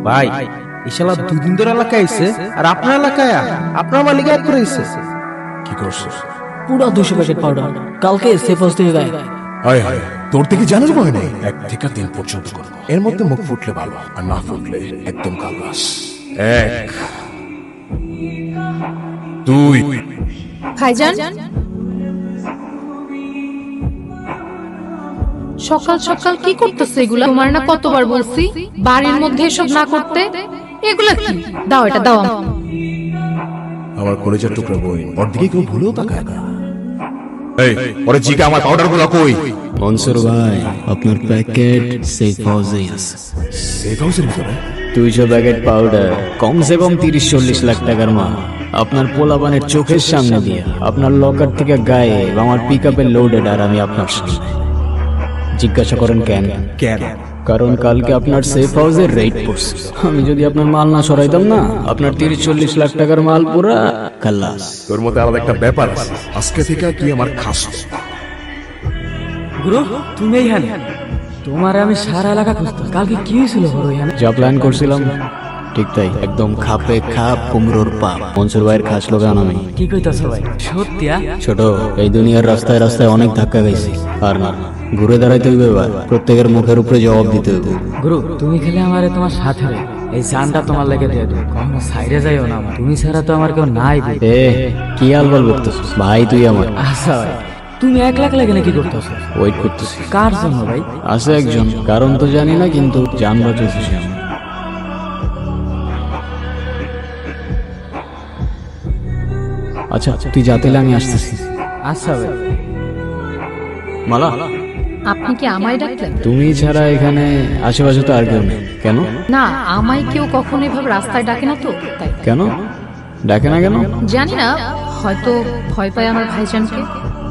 ভাই এই শালা 2 দিন ধরে এলাকায় আইছে আর আপনার এলাকায় আপনার মালিক এক করে আইছে। কি করছে? পুরো 200 প্যাকেট পাউডার কালকে সেফ হাউস থেকে গায়ে। হায় হায়, তোর থেকে জানার ভয় নেই। 1 থেকে 3 পর্যন্ত করবো, এর মধ্যে মুখ ফুটলে ভালো, আর না ফুটলে একদম খালাস। 1 2 ভাইজান, সকাল সকাল কি করতেছে এগুলা? তোমার না কতবার বলছি বাড়ির মধ্যে এসব না করতে। এগুলা কি? দাও, এটা দাও। আমার কলেজের টুকরা বই, ওর দিকে কেউ ভুলেও তাকায় না। এই ওরে জিকা, আমার পাউডার গুলো কই? মনসুর ভাই, আপনার প্যাকেট সেফ হাউসে আছে। সেফ হাউসের ভিতরে 200 প্যাকেট পাউডার, কমসে কম 30-40 লাখ টাকার মাল। আপনার পোলাপানের চোখের সামনে দিয়ে আপনার লকার থেকে গায়ে আমার পিকআপে লোডেড, আর আমি আপনার সামনে। জিজ্ঞাসা করেন কেন? কেন? কারণ কালকে আপনার সেফ হাউসে রেড পড়ছে। আমি যদি আপনার মাল না সরাইতাম না, আপনার 30-40 লাখ টাকার মাল পুরা খালাস। তোর মধ্যে আলাদা একটা ব্যাপার আছে। আজকে থেকে তুই আমার খাস। গুরু তুমি এইখানে? তোমার আমি সারা এলাকা খুঁজতাম। কালকে কি হয়েছিল বড় এখানে? যা প্ল্যান করছিলাম ঠিক তাই, একদম খাপে খাপ কুমড়োর পাপ। মনসুর ভাইয়ের খাস লোকান আমি। কি কইতাছো ভাই? সত্যি? ছোট, এই দুনিয়ার রাস্তায় রাস্তায় অনেক ধাক্কা খাইছি, আর না ঘুরে দাঁড়াইতে হইবে। এবার প্রত্যেকের মুখের উপরে জবাব দিতে হইবে। গুরু তুমি খেলে আমারে তোমার সাথে রে। এই জানটা তোমার লেগে দিয়ে দেবো, কখনো সাইডে যাইও না। তুমি ছাড়া তো আমার কেউ নাই। এ কি আলবাল বলতেছিস ভাই? তুই আমার। আচ্ছা ভাই, তুমি একলা লেগে কি করতেছো? ওয়েট করতেছি। কার জন্য ভাই? আছে একজন, কারণ তো জানি না, কিন্তু জান বাঁচাইতেছি আমি। আচ্ছা তুই যাতেলে আমি আসতেছি। আচ্ছা ভাই। মালা, আপনি কি আমায় ডাকলেন? তুমি ছাড়া এখানে আশেপাশে তো আর কেউ নেই। কেন? না, আমায় কেউ কখনো এভাবে রাস্তায় ডাকে না তো, তাই। কেন ডাকে না কেন? জানি না, হয়তো ভয় পায় আমার ভাইজানকে,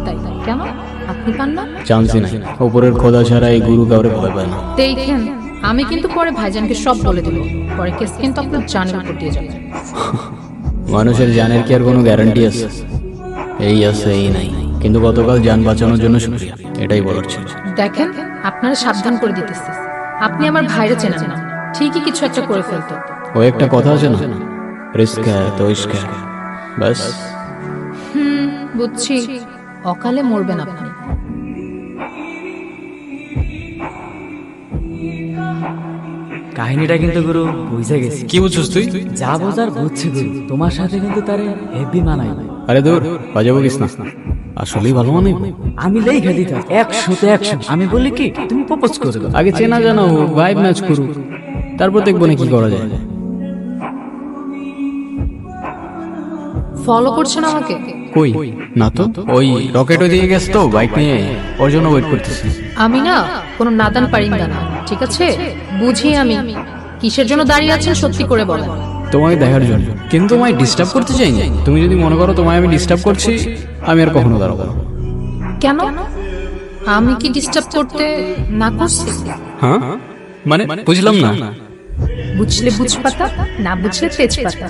তাই। কেন আপনি পান না? চান্সই নাই, উপরের খোদা ছাড়া এই গুরু কাউরে ভয় পায় না। দেখেন, আমি কিন্তু পরে ভাইজানকে সব বলে দেব। পরে কেস কিন্তু আপনার জানের উপর দিয়ে যাবে। মানুষের জানের কি আর কোনো গ্যারান্টি আছে? এই আছে এই নাই, কিন্তু গতকাল জান বাঁচানোর জন্য শুকরিয়া, এটাই বলার ছিল। দেখেন, আপনারা সাবধান করে দিতেছি। আপনি আমার ভাইরে চেনেন না, ঠিকই কিছু একটা করে ফেলতো। ওই একটা কথা আছে না, রিস্ক হ্যায় তো ইশক হ্যায়, বাস। বুঝছি, অকালে মরবেন আপনি। কাহিনীটা কিন্তু গুরু বুঝে গেছি। কি বুঝছিস তুই? যা বোঝার বুঝছি গুরু, তোমার সাথে কিন্তু তারে হেভি মানাই। আরে দূর, বাজাবো কিস না, আসলেই ভালো মানে। আমি লেখা দিতাম 100-তে 100। আমি বলি কি, তুমি প্রপোজ করে দাও। আগে চেনা জানা হোক, ভাইব ম্যাচ করুক, তারপর দেখবো না কি করা যায়। ফলো করছেন আমাকে? কই না তো, ওই রকেট ওই দিকে গেছে তো বাইক নিয়ে, ওর জন্য ওয়েট করতেছি। আমি না কোনো নাদান পারিন্দা না, ঠিক আছে? বুঝি আমি কিসের জন্য দাঁড়িয়ে আছেন, সত্যি করে বলেন। তোমাকে দেখার জন্য, কিন্তু তোমায় ডিস্টার্ব করতে চাইনি। তুমি যদি মনে করো তোমায় আমি ডিস্টার্ব করছি, আমি আর কখনো দাঁড়াবো না। কেন? আমি কি ডিস্টার্ব করতে না করছি? হ্যাঁ মানে বুঝলাম না। বুঝলে বুঝপাতা, না বুঝলে তেজপাতা।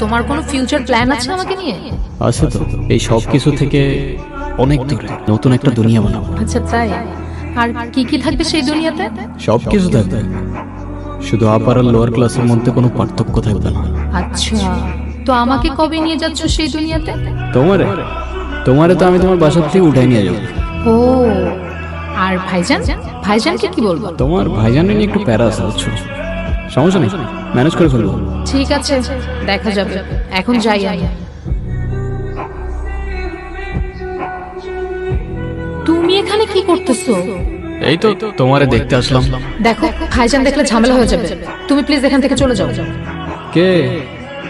তোমার কোনো ফিউচার প্ল্যান আছে আমাকে নিয়ে? আছে তো, এই সব কিছু থেকে অনেক দূরে নতুন একটা দুনিয়া বানাবো। আচ্ছা তাই? আর কি কি থাকবে সেই দুনিয়াতে? সব কিছু থাকবে, শুধু আপার আর লোয়ার ক্লাসের মধ্যে কোনো পার্থক্য থাকবে না। আচ্ছা, তো আমাকে কবে নিয়ে যাচ্ছ সেই দুনিয়াতে? তোমারে তোমারে তো আমি তোমার বাসা থেকে উঠাই নিয়ে যাবো। ও, আর ভাইজান? ভাইজানকে কি বলবো? তোমার ভাইজানের নিয়ে একটু প্যারা আছে, বুঝছো? সমস্যা নেই, ম্যানেজ করে ফেলবো। ঠিক আছে, দেখা যাবে। এখন যাই আমি। তুমি এখানে কি করতেছো? এই তো তোমারে দেখতে আসলাম। দেখো, ভাইজান দেখলে ঝামেলা হয়ে যাবে। তুমি প্লিজ এখান থেকে চলে যাও। কে?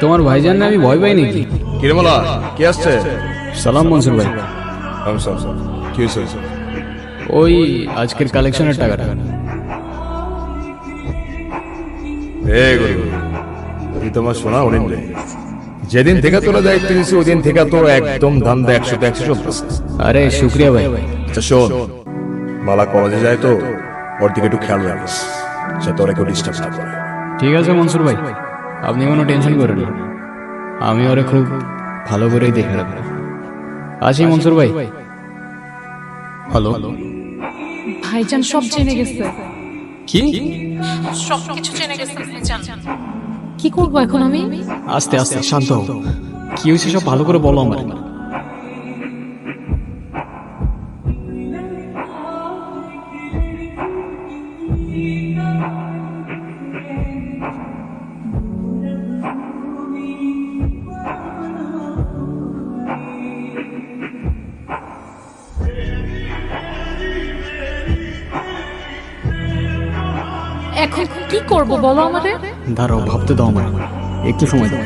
তোমার ভাইজান না আমি ভয় পাই নাকি? কিরমলা কে আসছে? সালাম মনসুর ভাই। কি হয়েছে? ওই আজকের কালেকশনের টাকাটা। তুই তোমার শোনা অনিন রে, যেদিন থেকে তোরা দায়িত্ব নিয়েছি ওই দিন থেকে তো একদম ধান্দা 100-তে 100 চলতেছে। আরে শুক্রিয়া ভাই। আচ্ছা শোন, মালা কলেজে যায় তো, ওর দিকে একটু খেয়াল রাখিস, সে তোরা কেউ ডিস্টার্ব না করে। ঠিক আছে মনসুর ভাই, আপনি কোনো টেনশন করেন না, আমি ওরে খুব ভালো করেই দেখে রাখবো। আছি মনসুর ভাই। হ্যালো, ভাইজান সব জেনে গেছে, কি? সবকিছু জেনে গেছে ভাইজান। কি করবো এখন আমি? আস্তে আস্তে শান্ত হও। কি হয়েছে সব ভালো করে বলো আমার। এখন কি করব বলো আমারে? দাঁড়াও, ভাবতে দাও আমার, একটু সময় দাও।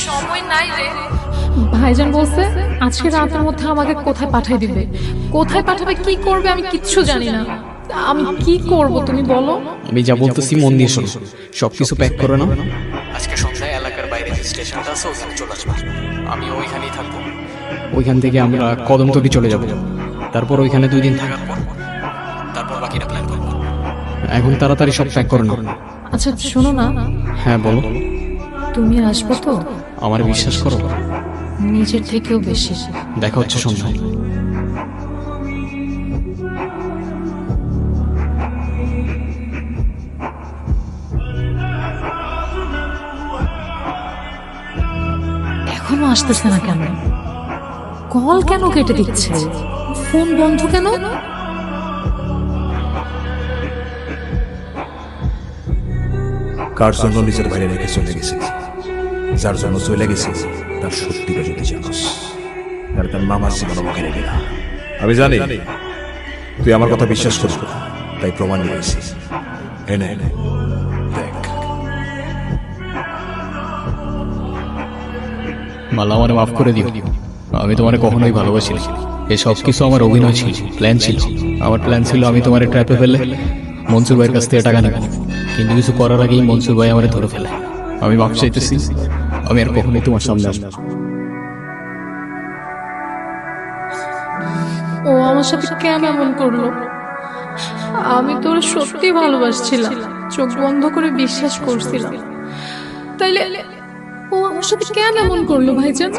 সময় নাই রে। ভাইজান বলছে আজকে রাতের মধ্যে আমাকে কোথায় পাঠিয়ে দিবে। কোথায় পাঠাবে, কি করবে আমি কিচ্ছু জানি না। আমি কি করব তুমি বলো? আমি যা বলতেছি মন দিয়ে শোনো। সবকিছু প্যাক করে নাও। আজকে সন্ধ্যায় এলাকার বাইরে যে স্টেশনটা আছে ওখানে চলে আসবে। আমি ওইখানেই থাকবো। ওইখান থেকে আমরা কদমতলি চলে যাব। তারপর ওইখানে 2 দিন থাকার পর তারপর বাকিটা প্ল্যান করবো। এখন তাড়াতাড়ি সব প্যাক করে নাও। আচ্ছা শোনো না, হ্যাঁ বলো। তুমি আসবে তো? আমার বিশ্বাস করো, নিজের থেকেও বেশি। দেখা হচ্ছে সন্ধ্যায়। এখনো আসতেছে না কেন? কল কেন কেটে দিচ্ছে? ফোন বন্ধ কেন? কার জন্য নিজের বাইরে রেখে চলে গেছে, যার জন্য চলে গেছে তার সত্যিটা যদি জানোস, তাহলে তার মামার জীবন মুখে রেখে না। আমি জানি তুই আমার কথা বিশ্বাস করবি, তাই প্রমাণ নিয়ে এসেছিস। এনে দেখ। মালা, আমারে মাফ করে দিও। আমি তোমারে কখনোই ভালোবাসি না। এই সব কিছু আমার অভিনয় ছিল, প্ল্যান ছিল। আমার প্ল্যান ছিল আমি তোমারে ট্র্যাপে ফেলে মনসুর ভাইয়ের কাছ থেকে টাকা নেব, কিন্তু কিছু করার আগেই মনসুর ভাই আমারে ধরে ফেলে। আমি মাফ চাইতেছি, আমি আর কখনোই তোমার সামনে আসবো না। ও আমার সাথে কেন এমন করলো? আমি তোর সত্যি ভালোবাসছিলাম, চোখ বন্ধ করে বিশ্বাস করছিলাম। তাইলে ও আমার সাথে কেন এমন করলো ভাইজান?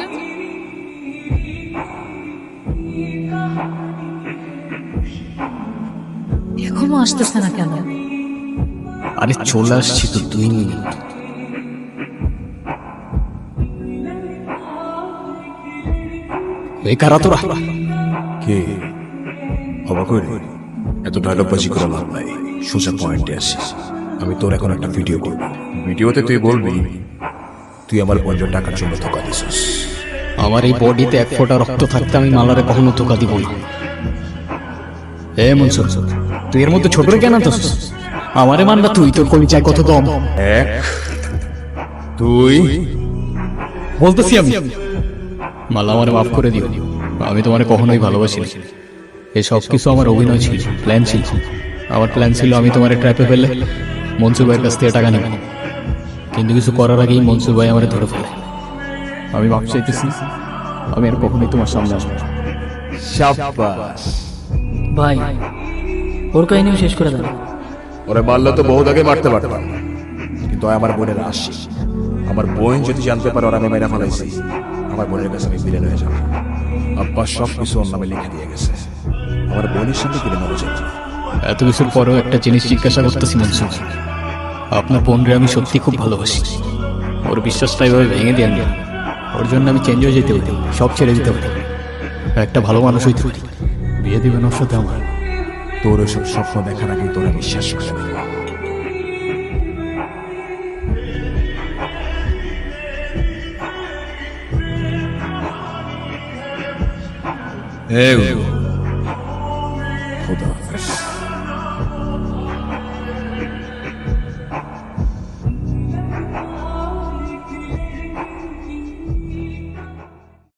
এখনো আসতেছে না কেন? আরে চলে আসছি তো, 2 মিনিট। এই কারা তোরা? কে অবাক হইলি? এত ডায়লগবাজি করে লাভ নাই, সোজা পয়েন্টে আসিস। আমি তোর এখন একটা ভিডিও করব। ভিডিওতে তুই বলবি তুই আমার বোনের টাকার জন্য ধোকা দিছিস। আমার এই বডিতে 1 ফোঁটা রক্ত থাকতে আমি মালারে কখনো ধোকা দিব না। এ মনসুর, তুই এর মধ্যে ছোট রে কেন আনতেছিস? আমারে মানবা তুই? তোর কবি চাই কত দম? 1 2 বলতেছি আমি। মালা, আমারে মাফ করে দিও। আমি তোমারে কখনোই ভালোবাসি না। এই সব কিছু আমার অভিনয় ছিল, প্ল্যান ছিল। আমার প্ল্যান ছিল আমি তোমারে ট্র্যাপে ফেলে মনসুর ভাইয়ের কাছ থেকে টাকা নেব, কিন্তু কিছু করার আগেই মনসুর ভাই আমারে ধরে ফেলে। আমি মাফ চাইতেছি, আমি আর কখনোই তোমার সামনে আসবো না। শাবাশ। ভাই, ওর কাহিনীও শেষ করে দেন। ওরে মারলে তো বহুত আগে মারতে পারতাম, কিন্তু আমার বোনের আসছে। আমার বোন যদি জানতে পারে ওরা আমি মেরে ফেলাইছি, আমার বোনের কাছে আমি বিলেন হয়ে যাবো। আব্বা সব কিছু ওর নামে লিখে দিয়ে গেছে। আমার বোনের সাথে কিনে নেবো চাই। এত কিছুর পরেও একটা জিনিস জিজ্ঞাসা করতেছি মনসুর, আপনার বোনরে আমি সত্যি খুব ভালোবাসি। ওর বিশ্বাসটা এভাবে ভেঙে দেন না। ওর জন্য আমি চেঞ্জ হয়ে যেতে পারি, সব ছেড়ে দিতে পারি, একটা ভালো মানুষ হইতে পারি। বিয়ে দিবেন ওর সাথে আমার? তোর ওসব স্বপ্ন দেখার আগে তোরা বিশ্বাস করে নেব।